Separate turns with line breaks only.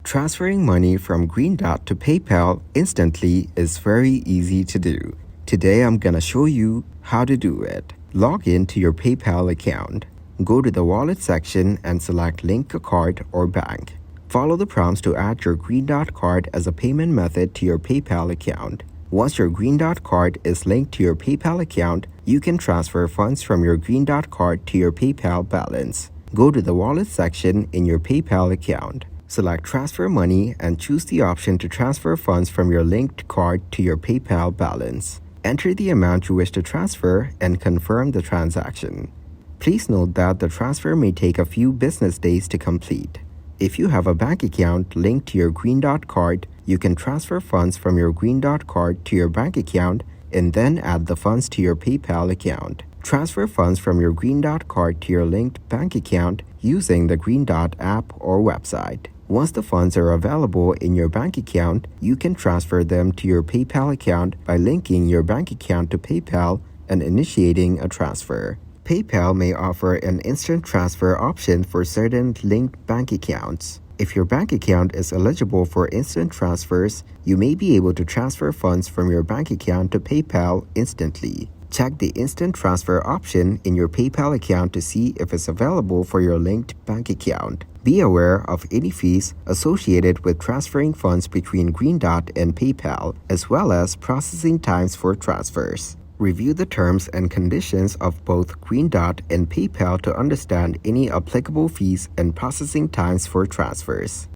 Transferring money from Green Dot to PayPal instantly is very easy to do. Today I'm gonna show you how to do it. Log in to your PayPal account. Go to the Wallet section and select Link a card or bank. Follow the prompts to add your Green Dot card as a payment method to your PayPal account. Once your Green Dot card is linked to your PayPal account, you can transfer funds from your Green Dot card to your PayPal balance. Go to the Wallet section in your PayPal account. Select Transfer Money and choose the option to transfer funds from your linked card to your PayPal balance. Enter the amount you wish to transfer and confirm the transaction. Please note that the transfer may take a few business days to complete. If you have a bank account linked to your Green Dot card, you can transfer funds from your Green Dot card to your bank account and then add the funds to your PayPal account. Transfer funds from your Green Dot card to your linked bank account using the Green Dot app or website. Once the funds are available in your bank account, you can transfer them to your PayPal account by linking your bank account to PayPal and initiating a transfer. PayPal may offer an instant transfer option for certain linked bank accounts. If your bank account is eligible for instant transfers, you may be able to transfer funds from your bank account to PayPal instantly. Check the instant transfer option in your PayPal account to see if it's available for your linked bank account. Be aware of any fees associated with transferring funds between Green Dot and PayPal, as well as processing times for transfers. Review the terms and conditions of both Green Dot and PayPal to understand any applicable fees and processing times for transfers.